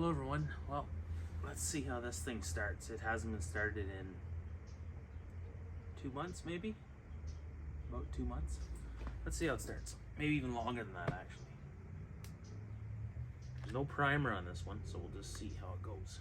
Hello everyone. Well, let's see how this thing starts. It hasn't been started in 2 months, maybe? About 2 months. Let's see how it starts. Maybe even longer than that, actually. There's no primer on this one, so we'll just see how it goes.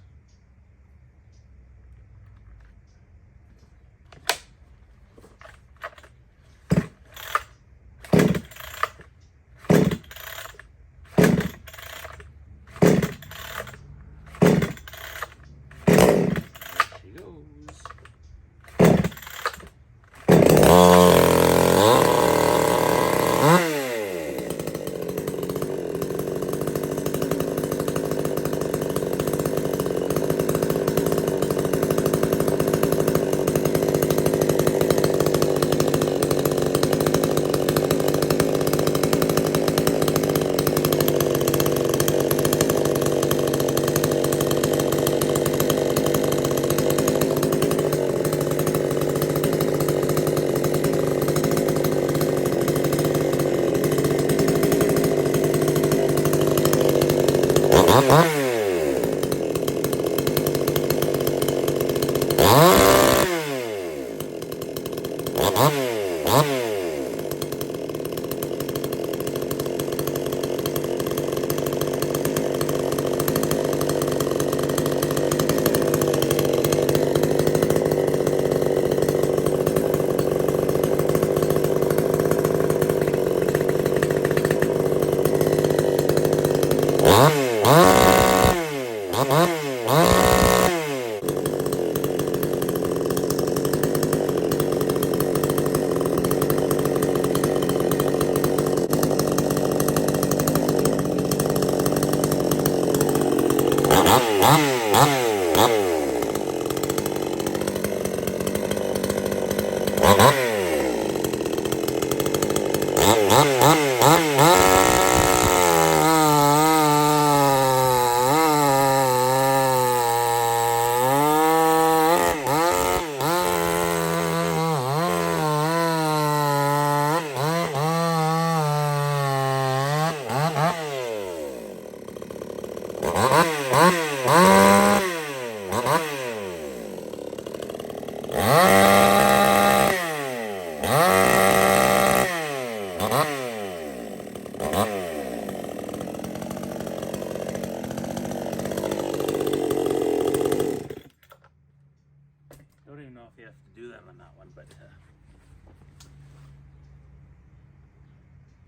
Don't even know if you have to do that on that one, but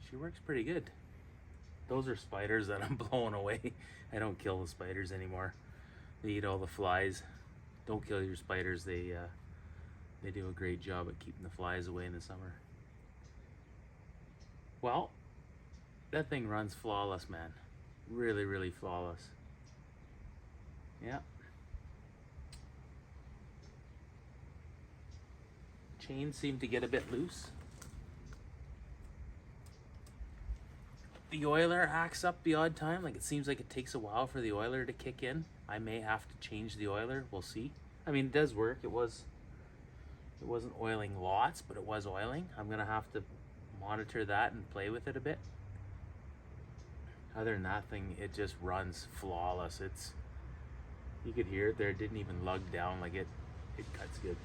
she works pretty good. Those are spiders that I'm blowing away. I don't kill the spiders anymore. They eat all the flies. Don't kill your spiders. They do a great job at keeping the flies away in the summer. Well, that thing runs flawless, man. Really, really flawless. Yeah. Chains seem to get a bit loose. The oiler acts up the odd time. Like, it seems like it takes a while for the oiler to kick in. I may have to change the oiler. We'll see. I mean, it does work. It wasn't oiling lots, but it was oiling. I'm gonna have to monitor that and play with it a bit. Other than that thing, it just runs flawless. You could hear it there. It didn't even lug down. Like, it cuts good.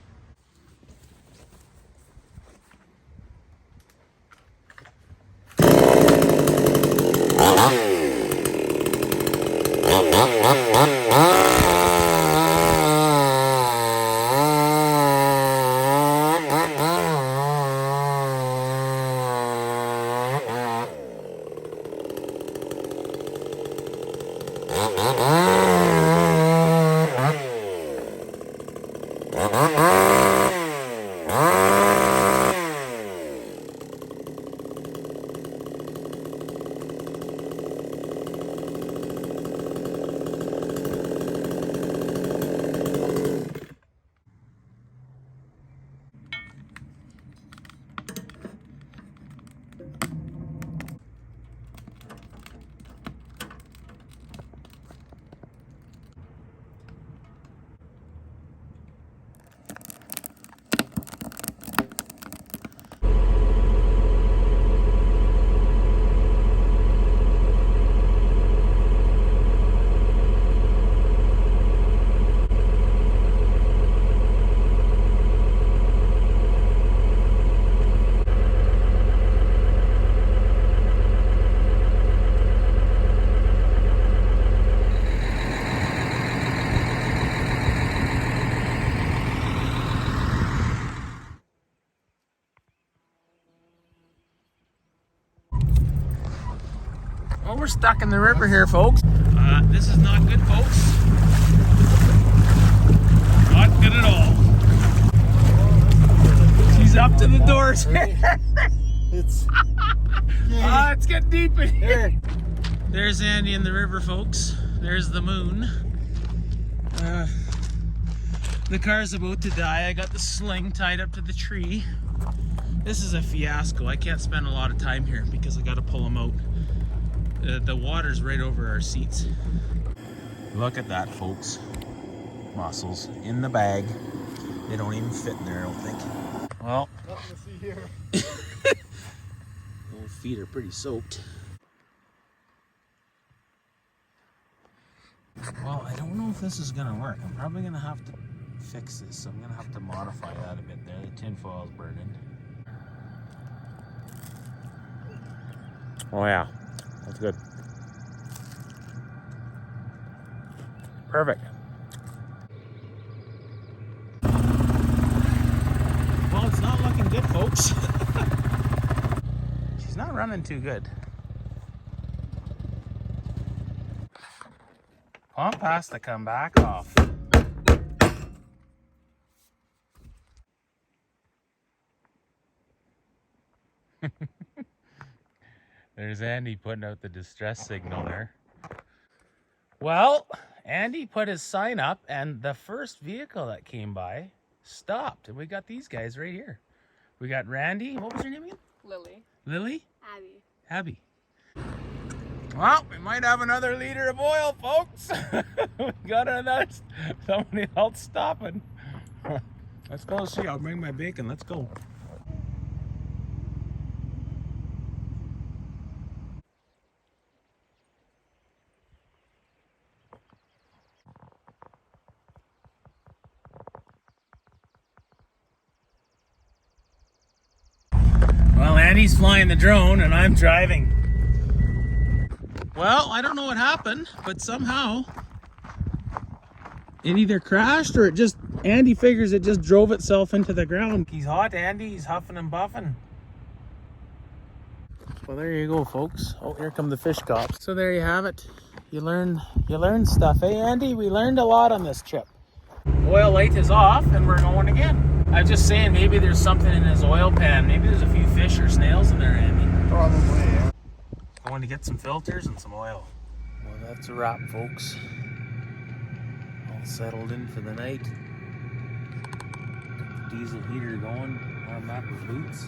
we're stuck in the river here, folks. This is not good, folks. Not good at all. She's up to the doors here. It's It's getting deep in here. There's Andy in the river, folks. There's the moon. The car's about to die. I got the sling tied up to the tree. This is a fiasco. I can't spend a lot of time here because I got to pull them out. The water's right over our seats. Look at that, folks. Mussels in the bag. They don't even fit in there, I don't think. Well, nothing to see here. old feet are pretty soaked. Well, I don't know if this is gonna work. I'm probably gonna have to fix this. So I'm gonna have to modify that a bit there. The tin foil's burning. Oh yeah, that's good. Perfect. Well, it's not looking good, folks. She's not running too good. Pump has to come back off. There's Andy putting out the distress signal there. Well, Andy put his sign up and the first vehicle that came by stopped. And we got these guys right here. We got Randy. What was your name again? Lily. Lily? Abby. Abby. Well, we might have another liter of oil, folks. We got another, somebody else stopping. Let's go see. I'll bring my bacon. Let's go. Well, Andy's flying the drone and I'm driving. Well, I don't know what happened, but somehow it either crashed or it just, Andy figures it just drove itself into the ground. He's hot, Andy. He's huffing and buffing. Well, there you go, folks. Oh, here come the fish cops. So there you have it. You learn stuff, eh, Andy? We learned a lot on this trip. Oil light is off and we're going again. I was just saying maybe there's something in his oil pan. Maybe there's a few fish or snails in there, Andy. Probably, yeah. Going to get some filters and some oil. Well, that's a wrap, folks. All settled in for the night. Got the diesel heater going, warm up with boots.